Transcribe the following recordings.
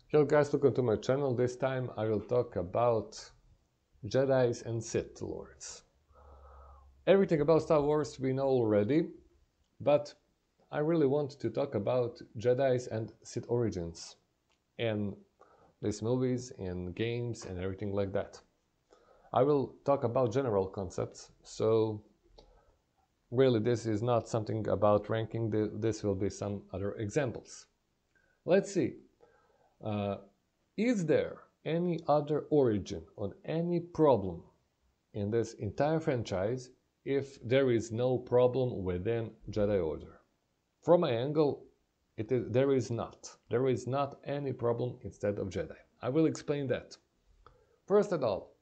Hello guys, welcome to my channel. This time I will talk about Jedis and Sith Lords. Everything about Star Wars we know already, but I really want to talk about Jedis and Sith origins in these movies, in games and everything like that. I will talk about general concepts, so really this is not something about ranking, this will be some other examples. Let's see. Is there any other origin on any problem in this entire franchise if there is no problem within Jedi Order? From my angle, there is not. There is not any problem instead of Jedi. I will explain that. First of all,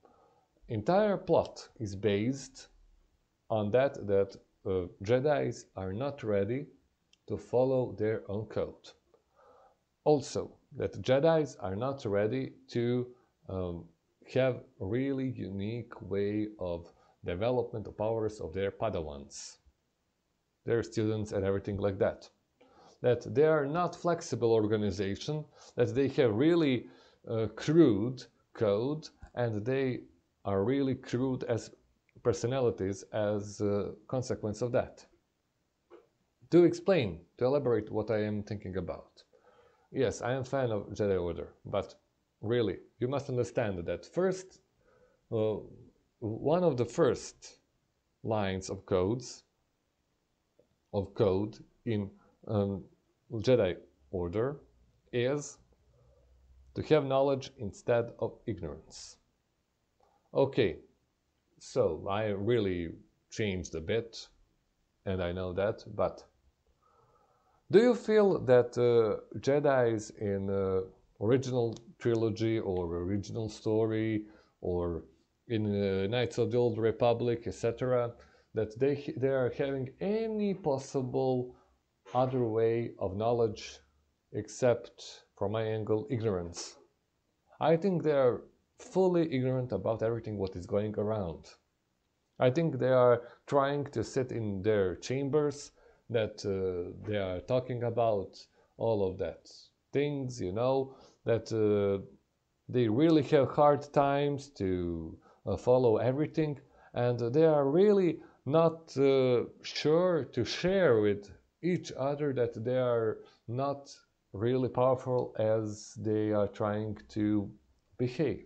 entire plot is based on that Jedis are not ready to follow their own code. Also, that Jedis are not ready to have a really unique way of development of powers of their Padawans, their students and everything like that. That they are not flexible organization, that they have really crude code and they are really crude as personalities as a consequence of that. To explain, to elaborate what I am thinking about. Yes, I am a fan of Jedi Order, but really, you must understand that first, one of the first lines of code in Jedi Order is to have knowledge instead of ignorance. Okay, so I really changed a bit, and I know that, but do you feel that Jedis in original trilogy or original story or in Knights of the Old Republic, etc., that they are having any possible other way of knowledge except, from my angle, ignorance? I think they are fully ignorant about everything what is going around. I think they are trying to sit in their chambers, that they are talking about all of that things, that they really have hard times to follow everything, and they are really not sure to share with each other that they are not really powerful as they are trying to behave.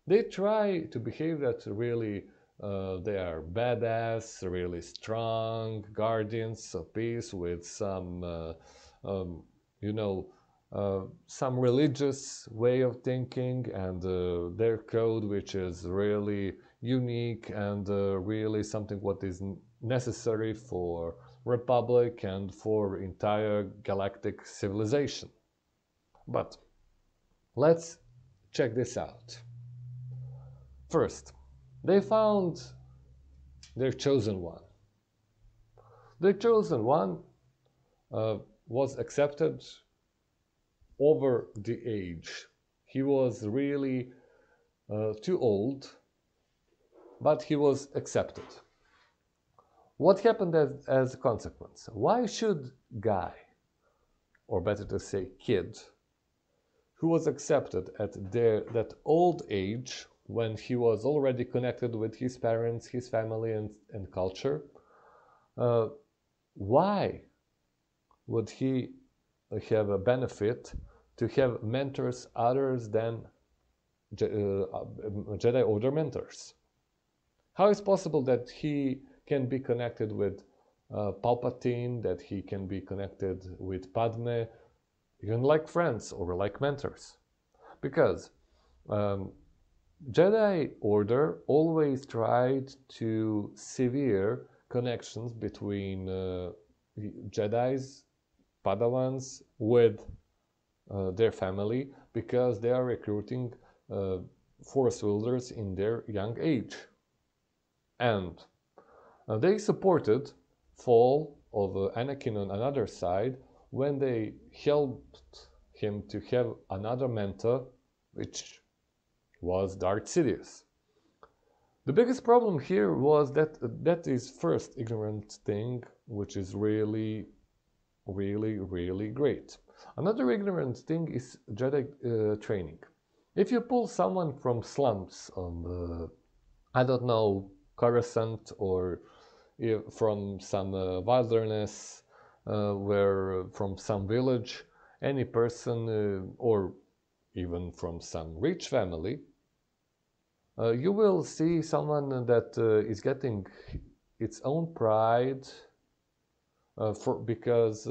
They try to behave that really they are badass, really strong guardians of peace with some, some religious way of thinking and their code, which is really unique and really something what is necessary for Republic and for entire galactic civilization. But let's check this out. First, they found their chosen one. The chosen one was accepted over the age. He was really too old, but he was accepted. What happened as a consequence? Why should guy, or better to say kid, who was accepted at that old age, when he was already connected with his parents, his family and culture, why would he have a benefit to have mentors others than Jedi Order mentors? How is it possible that he can be connected with Palpatine, that he can be connected with Padme, even like friends or like mentors? Because Jedi Order always tried to sever connections between Jedis, Padawans, with their family, because they are recruiting Force wielders in their young age. And they supported fall of Anakin on another side when they helped him to have another mentor, which was Darth Sidious. The biggest problem here was that is first ignorant thing, which is really, really, really great. Another ignorant thing is Jedi training. If you pull someone from slums on the, I don't know, Coruscant, or from some wilderness, where from some village, any person, or even from some rich family, you will see someone that is getting its own pride because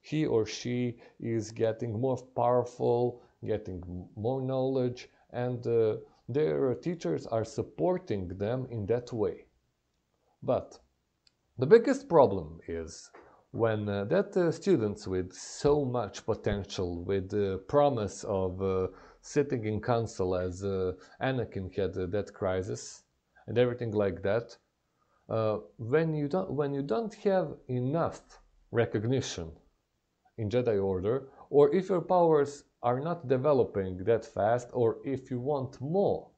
he or she is getting more powerful, getting more knowledge, and their teachers are supporting them in that way. But the biggest problem is when students with so much potential, with the promise of sitting in council as Anakin had that crisis and everything like that, when you don't have enough recognition in Jedi Order, or if your powers are not developing that fast, or if you want more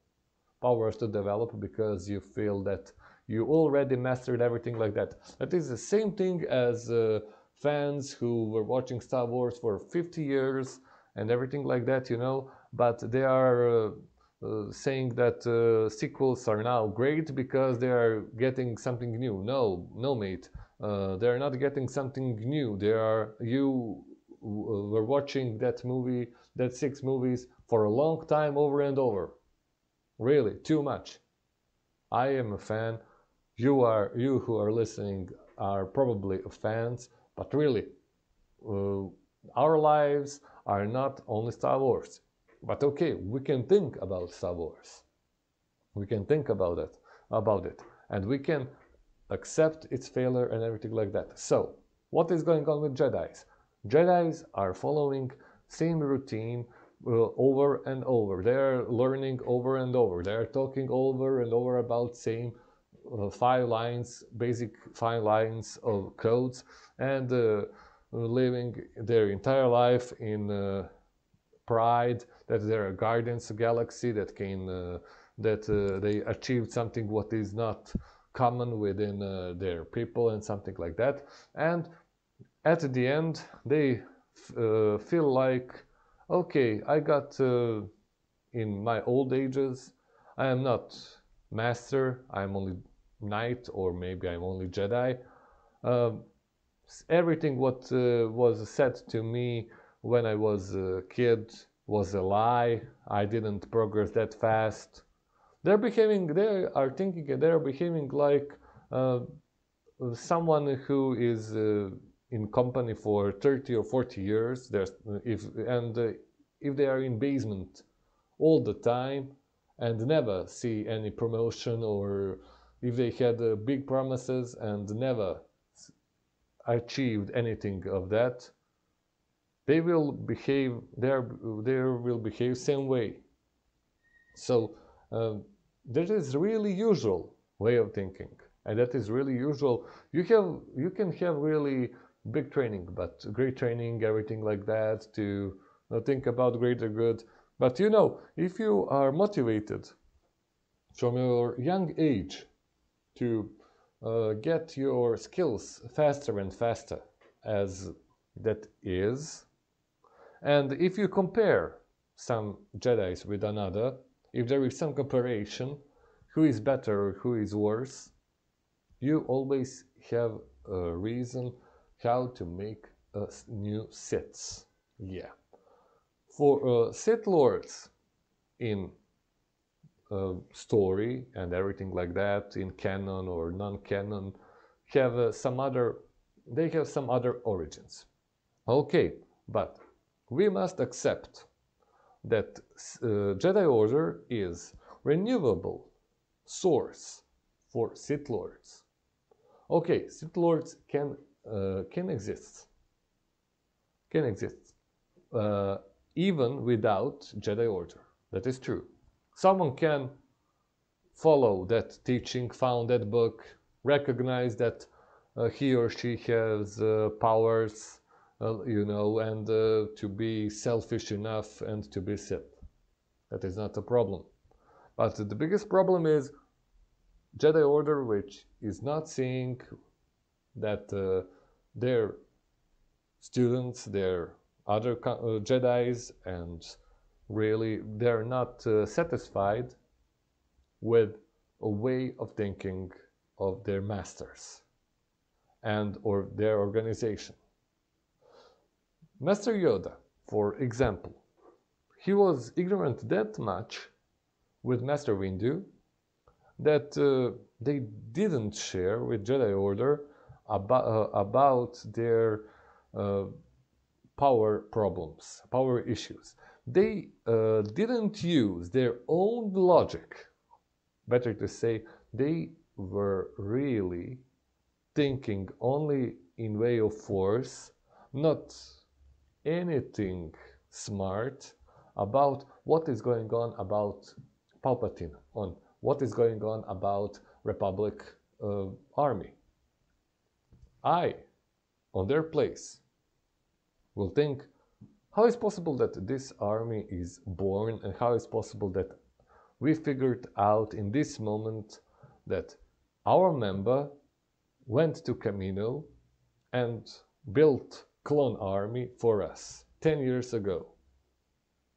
powers to develop because you feel that you already mastered everything like that. That is the same thing as fans who were watching Star Wars for 50 years and everything like that, you know, but they are saying that sequels are now great because they are getting something new. No, no, mate. They are not getting something new. You were watching that movie, that 6 movies for a long time over and over. Really, too much. I am a fan. You who are listening are probably fans, but really, uh, our lives are not only Star Wars. But okay, we can think about Star Wars. We can think about it, and we can accept its failure and everything like that. So, what is going on with Jedi's? Jedi's are following same routine over and over. They are learning over and over. They are talking over and over about same 5 lines, basic 5 lines of codes, and living their entire life in pride that they are guardians of galaxy, that they achieved something what is not common within their people and something like that. And at the end, they feel like, okay, I got in my old ages, I am not master, I'm only knight, or maybe I'm only Jedi. Um, Everything what was said to me when I was a kid was a lie. I didn't progress that fast. They are thinking, and they're behaving like uh, someone who is in company for 30 or 40 years. If they are in basement all the time and never see any promotion, or if they had big promises and never achieved anything of that, they will behave same way. So that is really usual way of thinking, and that is really usual. You can have really big training, but great training, everything like that, to think about greater good. But you know, if you are motivated from your young age to get your skills faster and faster, as that is, and if you compare some Jedis with another, if there is some comparison, who is better or who is worse, you always have a reason how to make new Siths. Yeah. For Sith Lords in story and everything like that, in canon or non-canon, have they have some other origins. Okay, but we must accept that Jedi Order is renewable source for Sith Lords. Okay, Sith Lords can exist, uh, even without Jedi Order. That is true. Someone can follow that teaching, found that book, recognize that he or she has powers, and to be selfish enough and to be Sith. That is not a problem. But the biggest problem is Jedi Order, which is not seeing that their students, their other Jedis, and really they're not satisfied with a way of thinking of their masters and or their organization. Master Yoda, for example, he was ignorant that much with Master Windu that they didn't share with Jedi Order about their uh, power problems, power issues. They didn't use their own logic. Better to say, they were really thinking only in way of force, not anything smart about what is going on about Palpatine, on what is going on about Republic army. I, on their place, will think, how is possible that this army is born, and how is possible that we figured out in this moment that our member went to Camino and built clone army for us 10 years ago.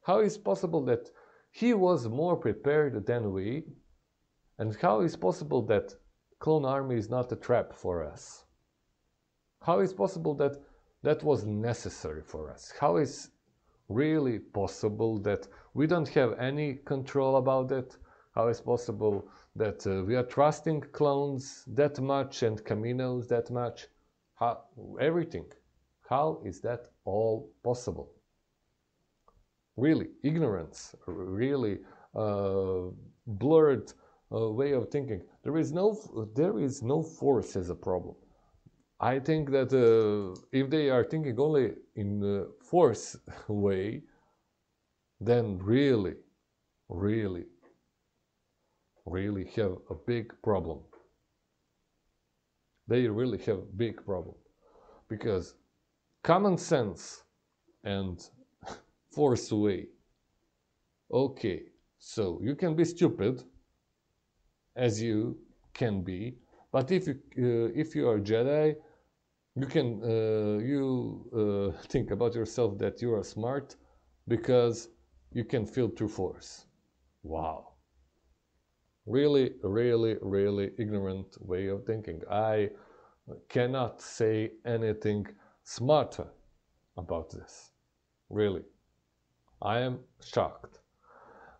How is possible that he was more prepared than we? And how is possible that clone army is not a trap for us? How is possible that that was necessary for us? How is really possible that we don't have any control about it? How is possible that we are trusting clones that much and Caminos that much? How, everything. How is that all possible? Really, ignorance, really blurred way of thinking. There is no force as a problem. I think that if they are thinking only in the force way, then really, really, really have a big problem. They really have a big problem. Because common sense and force way. Okay, so you can be stupid, as you can be, but if you are Jedi, you can think about yourself that you are smart because you can feel through force. Wow. Really, really, really ignorant way of thinking. I cannot say anything smarter about this. Really. I am shocked.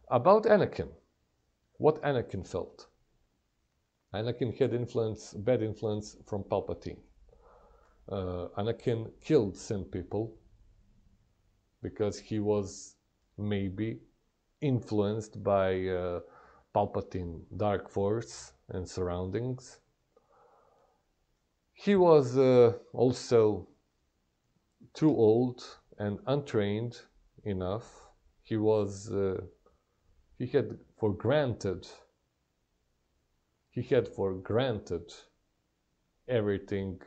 About Anakin. What Anakin felt. Anakin had bad influence from Palpatine. Anakin killed some people because he was maybe influenced by Palpatine dark force and surroundings. He was also too old and untrained enough. He had for granted everything,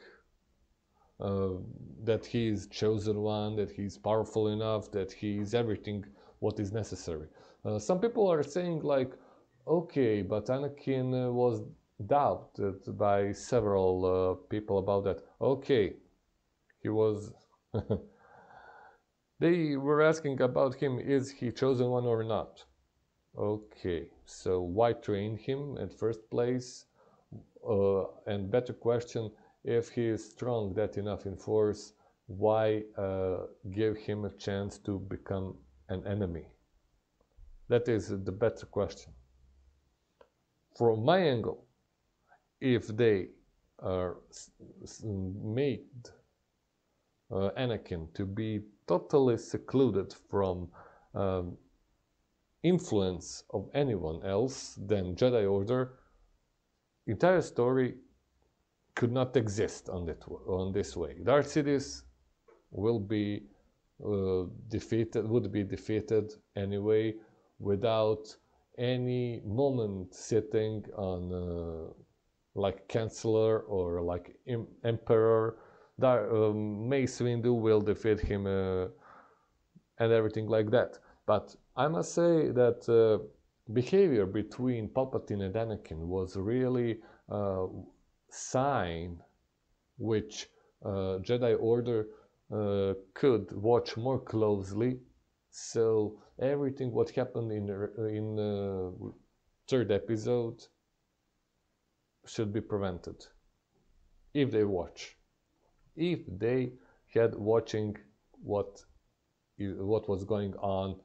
that he is chosen one, that he is powerful enough, that he is everything what is necessary. Some people are saying like, okay, but Anakin was doubted by several people about that. Okay, he was. They were asking about him, is he chosen one or not? Okay, so why train him at first place? And better question, if he is strong that enough in force, why give him a chance to become an enemy? That is the better question. From my angle, if they made Anakin to be totally secluded from influence of anyone else than Jedi Order, entire story could not exist on this way. Darth Sidious would be defeated anyway without any moment sitting on like Chancellor or like Emperor. Mace Windu will defeat him and everything like that. But I must say that behavior between Palpatine and Anakin was really sign which Jedi Order could watch more closely, so everything what happened in third episode should be prevented if they watch. If they had watching what was going on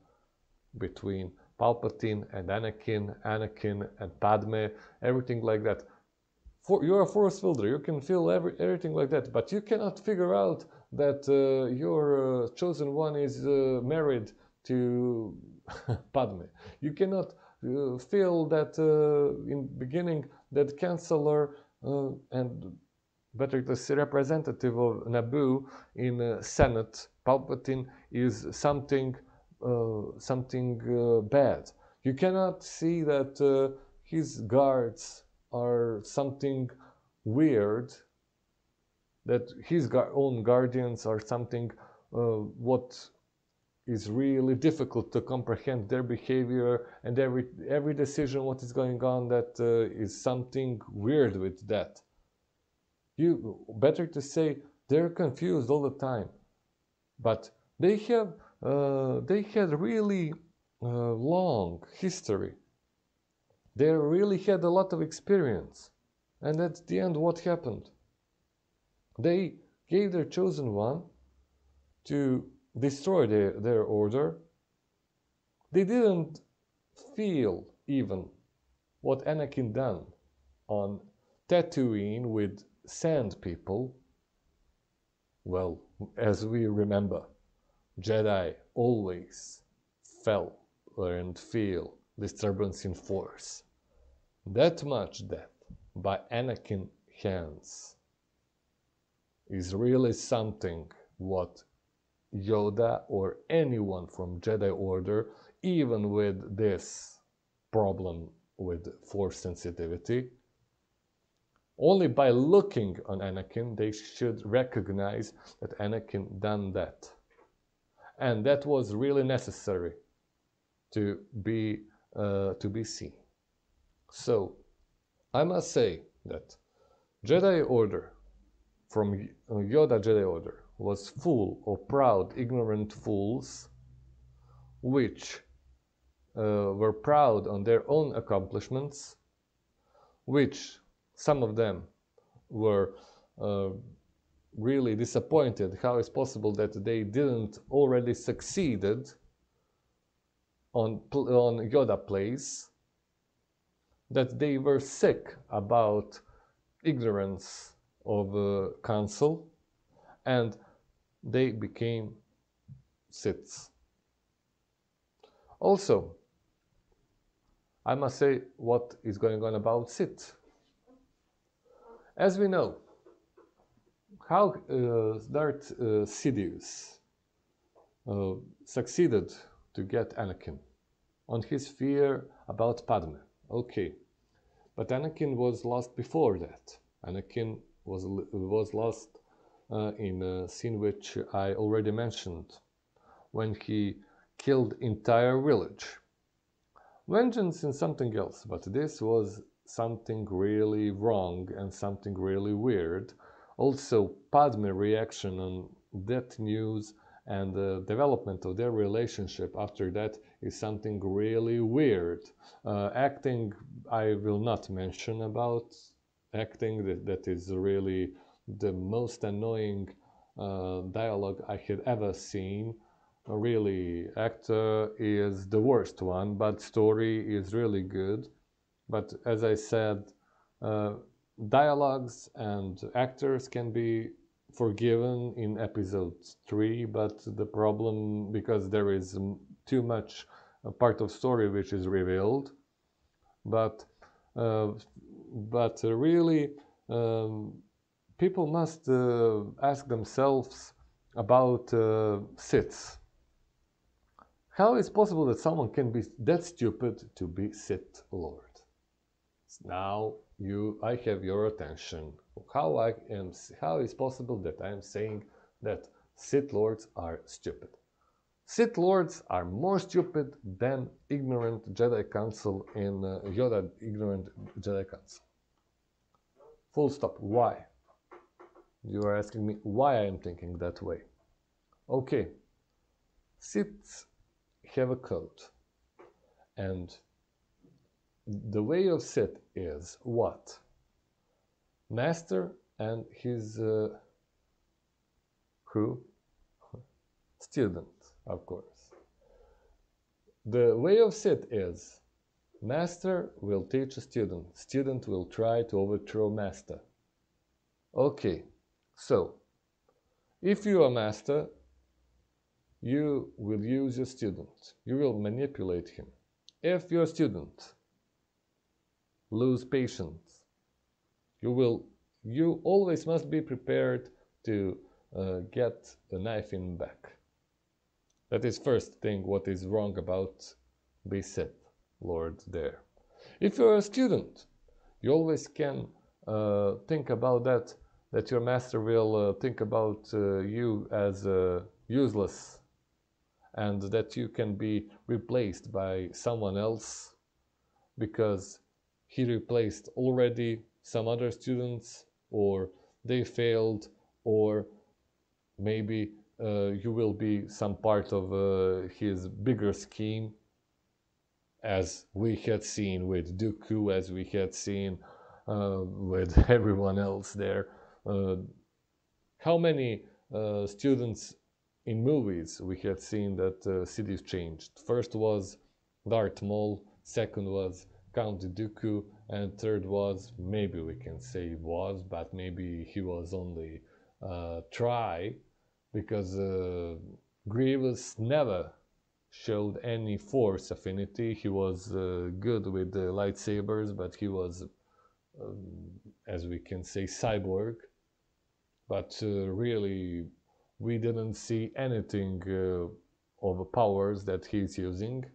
between Palpatine and Anakin, Anakin and Padme, everything like that. You're a force fielder, you can feel everything like that, but you cannot figure out that your chosen one is married to Padme. You cannot feel that in beginning that Chancellor and better to say representative of Naboo in Senate, Palpatine, is something bad. You cannot see that his guards are something weird, that his own guardians are something what is really difficult to comprehend their behavior, and every decision what is going on, that is something weird with that. You better to say they're confused all the time, but they had really long history. They really had a lot of experience, and at the end, what happened? They gave their chosen one to destroy their order. They didn't feel even what Anakin done on Tatooine with sand people. Well, as we remember, Jedi always felt and feel disturbance in force. That much death by Anakin hands is really something what Yoda or anyone from Jedi Order, even with this problem with force sensitivity, only by looking on Anakin, they should recognize that Anakin done that. And that was really necessary to be seen. So, I must say that Jedi Order, from Yoda Jedi Order, was full of proud, ignorant fools, which were proud on their own accomplishments, which some of them were really disappointed how it's possible that they didn't already succeeded on Yoda plays, that they were sick about ignorance of council, and they became Siths. Also, I must say what is going on about Sith. As we know, how Darth Sidious succeeded to get Anakin on his fear about Padme. Okay, but Anakin was lost before that. Anakin was lost in a scene which I already mentioned, when he killed entire village. Vengeance is something else, but this was something really wrong and something really weird. Also, Padme reaction on that news and the development of their relationship after that is something really weird. Acting, I will not mention about acting. That is really the most annoying dialogue I had ever seen. Really, actor is the worst one, but story is really good. But as I said, dialogues and actors can be forgiven in episode 3, but the problem, because there is too much part of story which is revealed, but really people must ask themselves about Siths. How is it possible that someone can be that stupid to be Sith Lord? Now I have your attention. How is it possible that I am saying that Sith Lords are stupid? Sith Lords are more stupid than ignorant Jedi Council in Yoda ignorant Jedi Council. Full stop. Why? You are asking me why I am thinking that way. Okay, Siths have a code, and the way of Sith is what? Master and his crew, student, of course. The way of Sith is master will teach a student, student will try to overthrow master. Okay, so if you are master, you will use your student, you will manipulate him. If your student lose patience, you always must be prepared to get a knife in back. That is first thing what is wrong about be Sith Lord there. If you're a student, you always can think about that your master will think about you as useless, and that you can be replaced by someone else because he replaced already some other students, or they failed, or maybe you will be some part of his bigger scheme, as we had seen with Dooku, as we had seen with everyone else there. How many students in movies we had seen that cities changed? First was Darth Maul, second was Count Dooku, and third was, maybe we can say was, but maybe he was only try, because Grievous never showed any force affinity. He was good with the lightsabers, but he was, as we can say, cyborg. But really, we didn't see anything of powers that he's using,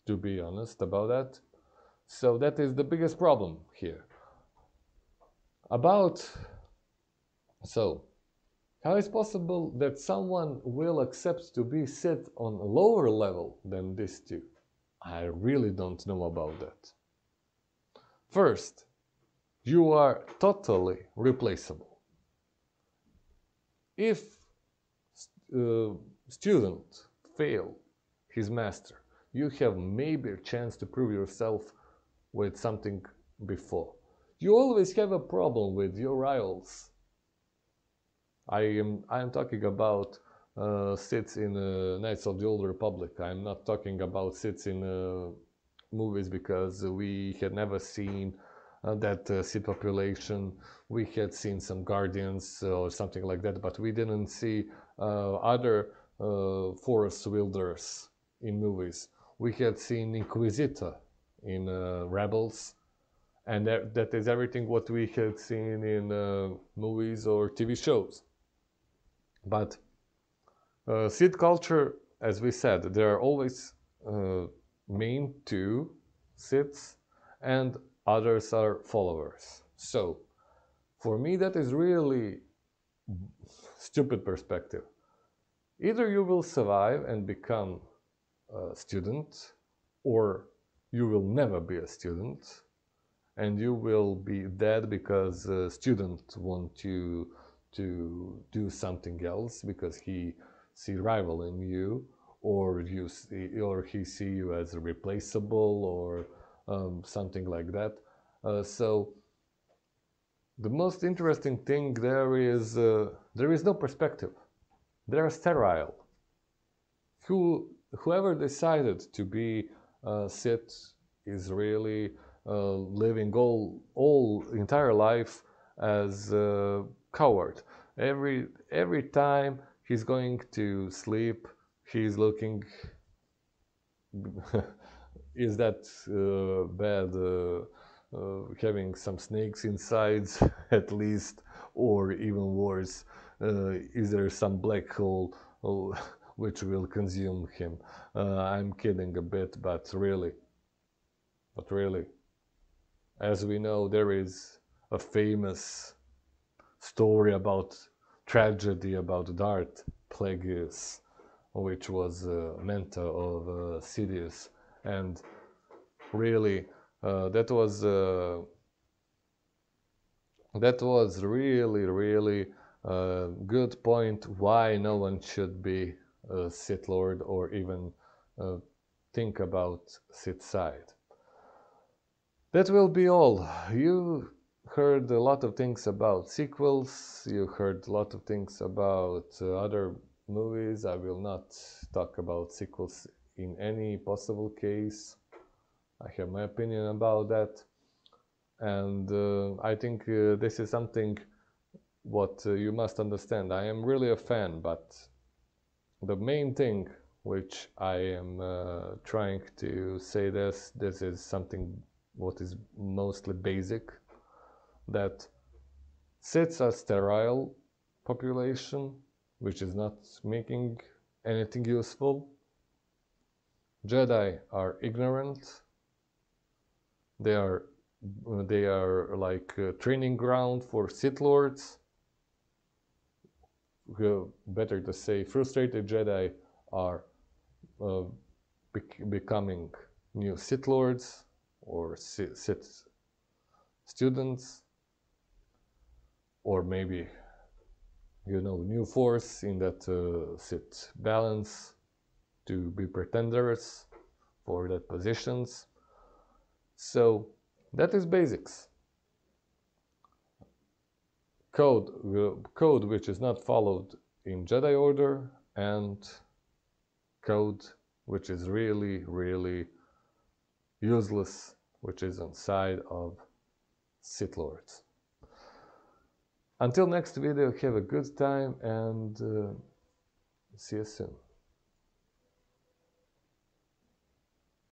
to be honest about that. So that is the biggest problem here. So how is possible that someone will accept to be Sith on a lower level than these two? I really don't know about that. First, you are totally replaceable. If student fail his master, you have maybe a chance to prove yourself with something before. You always have a problem with your rivals. I am talking about Siths in Knights of the Old Republic. I'm not talking about Siths in movies, because we had never seen that Sith population. We had seen some Guardians or something like that, but we didn't see other Force wielders in movies. We had seen Inquisitor in Rebels, and that is everything what we had seen in movies or TV shows. But Sith culture, as we said, there are always main two Siths, and others are followers. So, for me, that is really stupid perspective. Either you will survive and become a student, or you will never be a student, and you will be dead because a student want you to do something else because he see rival in you, or he see you as replaceable, or something like that. So the most interesting thing there is no perspective. They are sterile. Whoever decided to be Sith is really living all entire life as a coward. Every time he's going to sleep, he's looking. Is that bad? Having some snakes inside, at least, or even worse, is there some black hole which will consume him? I'm kidding a bit, but really, as we know, there is a famous story about tragedy about Darth Plagueis, which was a mentor of Sidious, and really that was really good point why no one should be a Sith Lord or even think about Sith side. That will be all. You heard a lot of things about sequels, you heard a lot of things about other movies. I will not talk about sequels in any possible case. I have my opinion about that. And I think this is something what you must understand. I am really a fan, but the main thing which I am trying to say this is something what is mostly basic, that Siths are sterile population, which is not making anything useful. Jedi are ignorant. They are like a training ground for Sith Lords. Better to say, frustrated Jedi are uh, becoming new Sith Lords or Sith students, or maybe new force in that Sith balance to be pretenders for that positions. So that is basics. Code which is not followed in Jedi Order, and code which is really, really useless, which is on side of Sith Lords. Until next video, have a good time and see you soon.